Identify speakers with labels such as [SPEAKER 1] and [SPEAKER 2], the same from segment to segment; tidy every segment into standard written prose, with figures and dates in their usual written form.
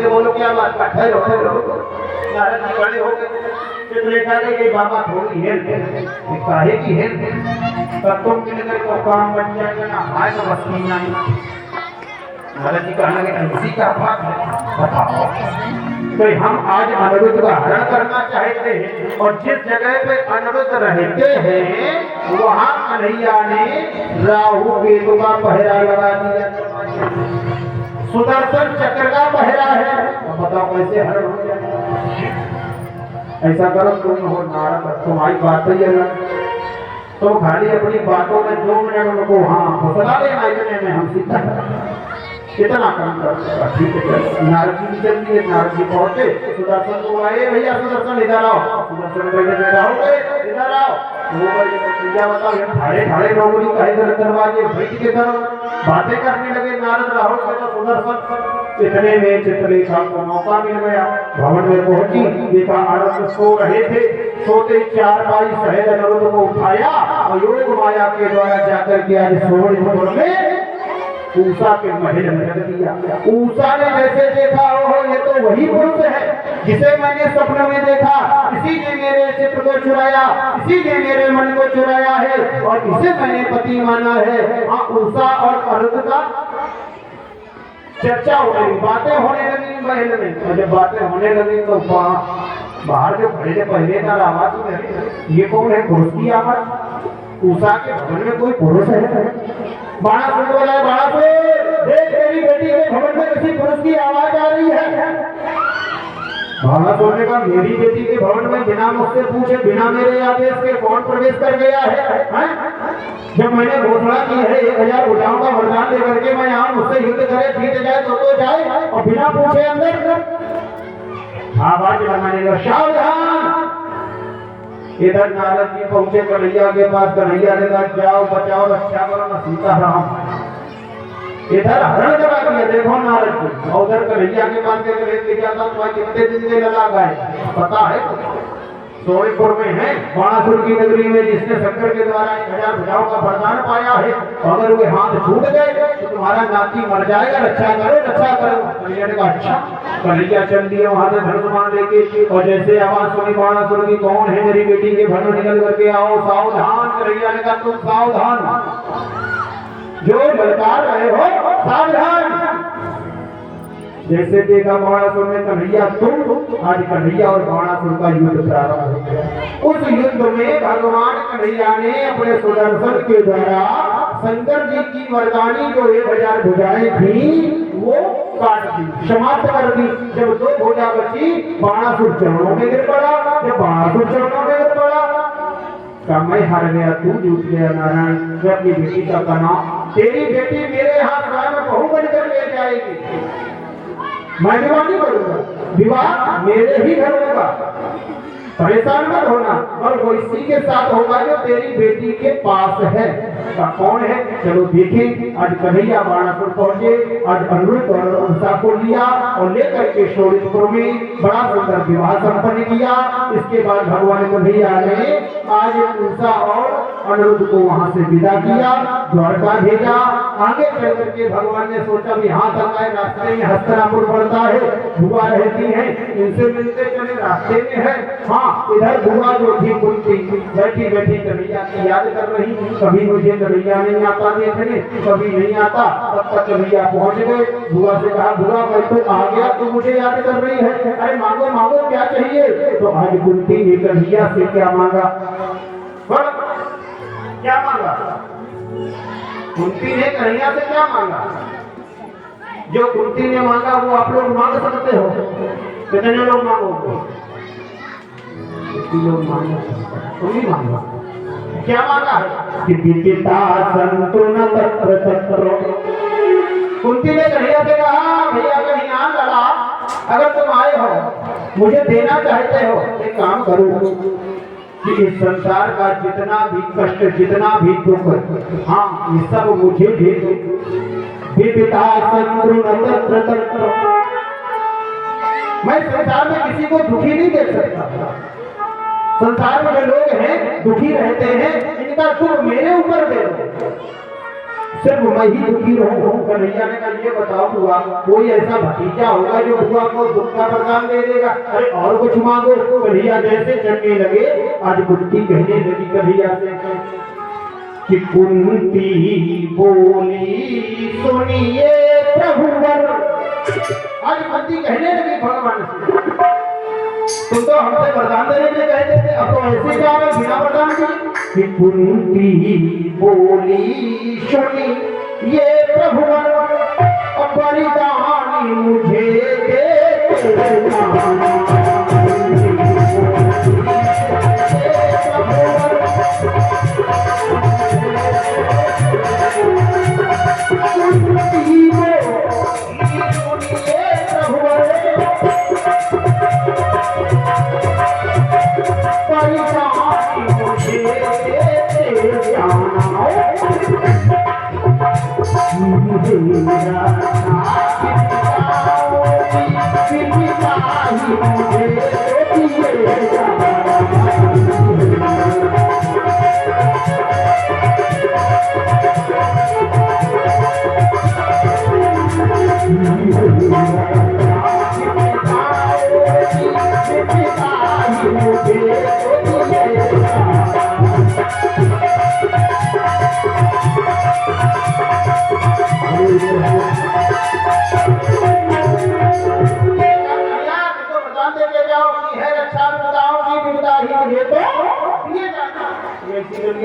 [SPEAKER 1] बोलो क्या बात ठहरो नारद जी खड़े हो गए चित्रलेखा के ये बाबा थोड़ी हेल्प काहे की हेल्प तुम मिलकर तो काम बन जाएगा ना आए तो बस नहीं आई नारद जी कहने लगे इसी का बात है बताओ तो हम आज अनिरुद्ध का हरण करना चाहते हैं और जिस जगह पे अनिरुद्ध रहते हैं वहां कन्हैया ने राहु केतु का पहरा लगा दिया सुदर्शन चक्र का पहरा है तो बताओ कैसे हरण हो जाए ऐसा करो तुम हो नारद तुम्हारी बात ही अलग तो खाली अपनी बातों में 2 मिनट उनको हाँ फुसला लेना इतने में हम सीधा कितना काम कर ठीक है नारद जी चल दिए नारद जी पहुंचे सुदर्शन को आए भैया सुदर्शन इधर आओ सुदर्शन बैठे हो गए इधर आओ वो भैया बताओ ये ठाड़े नौकरी का इधर दरवाजे बैठ के करो बातें करने लगे नारद राहुल के तो सुदर्शन इतने में चित्रलेखा को मौका मिल गया भवन में पहुंची देखा अनिरुद्ध सो रहे थे सोते 4 भाई सहित अनिरुद्ध को उठाया और योग माया के द्वारा जाकर के आज सोहन में ऊषा के महल में रख दिया ऊषा ने जैसे देखा हो ये तो वही पुरुष है जिसे मैंने स्वप्न में देखा इसी ने मेरे चित्र को चुराया इसी ने मेरे मन को चुराया है और इसे मैंने पति माना है हाँ ऊषा और अनिरुद्ध का चर्चा हो गई बातें होने लगी महल में और जब बातें होने लगी तो बाहर जो खड़े थे पहले का आवाज में ये कौन है पुरुष की आवाज ऊषा के भवन में कोई पुरुष है बाणासुर बोला बाणासुर देख तेरी बेटी के भवन में किसी पुरुष की आवाज आ रही है बाणासुर ने कहा मेरी बेटी के भवन में बिना मुझसे पूछे बिना मेरे आदेश के कौन प्रवेश कर गया है जब मैंने घोषणा की है 1000 भुजाओं का वरदान लेकर के मैं यहाँ मुझसे युद्ध करे जीत जाए तो जाए और बिना पूछे अंदर आवाज लगाने सावधान इधर नारद जी पहुंचे कन्हैया के पास कन्हैया ने कहा जाओ बचाओ रक्षा करो ना सीताराम इधर हरण करा दिया देखो नारद जी उधर कन्हैया के पास लेके जाता तो कितने दिन से लगा गए पता है सोनीपुर में है बाणासुर की नगरी में जिसने शंकर के द्वारा 1000 भुजाओं का वरदान पाया है अगर वे हाथ छूट गए तो तुम्हारा नाती मर जाएगा रक्षा करो कन्हैया ने कहा अच्छा कन्हैया चल दिए वहां से धनुष्मान लेके और जैसे आवाज सुनी बाणासुर की कौन है मेरी बेटी के भवन निकल करके आओ सावधान कन्हैया ने कहा तुम सावधान जो ललकार रहे हो सावधान जैसे देखा बाणासुर ने कन्हैया तुम आज कन्हैया और बाणासुर का युद्ध प्रारंभ हो गया उस युद्ध में भगवान कन्हैया ने अपने सुदर्शन के द्वारा शंकर जी की वरदानी जो 1000 भुजाएं थी वो काट दी समाप्त कर दी जब 2 भुजा बची बाणासुर चरणों में गिर पड़ा जब बाणासुर चरणों में गिर पड़ा का मैं हार गया तू जीत गया नारायण मैं अपनी बेटी का कहना तेरी बेटी मेरे हाथ में बहू बनकर ले जाएगी मैं विवाह नहीं करूंगा विवाह मेरे ही घर होगा परेशान मत होना और वो इसी के साथ होगा जो तेरी बेटी के पास है का कौन है चलो देखें आज कन्हैया बाणासुर पहुंचे आज अनिरुद्ध और ऊषा को लिया और लेकर के शोणितपुर में बड़ा सुंदर विवाह संपन्न किया इसके बाद भगवान कन्हैया ने आज ऊषा और अनिरुद्ध को वहां से विदा किया द्वारका भेजा आगे चल करके भगवान ने सोचा भी यहाँ तक आए रास्ते में हस्तिनापुर पड़ता है बुआ रहती है इनसे मिलते चले रास्ते में है हाँ इधर बुआ जो थी कुंती बैठी बैठी कन्हैया की याद कर रही कभी मुझे कन्हैया नहीं आता देखने कभी नहीं आता तब तक कन्हैया पहुंच गए बुआ से कहा बुआ मैं तो आ गया तू मुझे याद कर रही है अरे मांगो मांगो क्या चाहिए तो आज कुंती ने कन्हैया से क्या मांगा क्या मांगा कुंती ने कन्हैया से क्या मांगा जो कुंती ने मांगा वो आप लोग मांग सकते हो कितने लोग मांगोगे लोग मांगो तुम ही मांगो क्या मांगा कि पिता संतुन तत्र तत्र कुंती ने कन्हैया से कहा भैया कन्हैया लड़ा अगर तुम आए हो मुझे देना चाहते हो एक काम करो कि इस संसार का जितना भी कष्ट, जितना भी दुख, हाँ ये सब मुझे दे दो। विपिता संतृण तत्र, मैं संसार में किसी को दुखी नहीं देख सकता। संसार में जो लोग हैं दुखी रहते हैं, इनका दुख मेरे ऊपर दे दो, सिर्फ मैं ही दुखी रहूं। कन्हैया ने कहा ये बताओ बुआ, कोई ऐसा भतीजा होगा जो बुआ को दुख का वरदान दे देगा? अरे और कुछ मांगो। कन्हैया जैसे चढ़ने लगे, आज बुद्धि कहने लगी कन्हैया से कि कुंती बोली सुनिए प्रभुवर। आज कुंती कहने लगी भगवान से, तुम तो हमसे वरदान देने के लिए कहते थे, अब तो ऐसे क्या है बिना वरदान के? कुंती बोली सुनी ये प्रभुवर, बलिदान मुझे दे।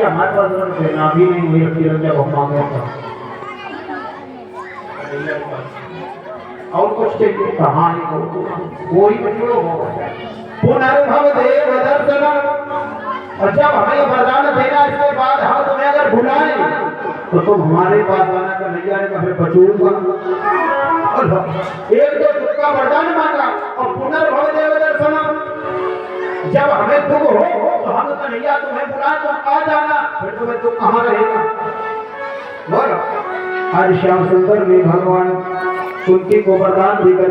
[SPEAKER 1] हमारे पास भी नहीं हुई और कुछ कहानी कोई पुनर्भव देव दर्शन। और जब हमें वरदान देना, इसके बाद हम तुम्हें अगर बुलाएं तो तुम हमारे पास आना। कन्हैया ने कहा बचूंगा। एक तो दुख का वरदान मांगा और पुनर्भव देव दर्शन। जब हमें दुख हो तो हम कन्हैया तुम्हें बुलाए तो आ जाना, फिर तुम्हें दुख कहाँ रहेगा? बोलो। आज श्याम सुंदर ने भगवान कुंती को वरदान देकर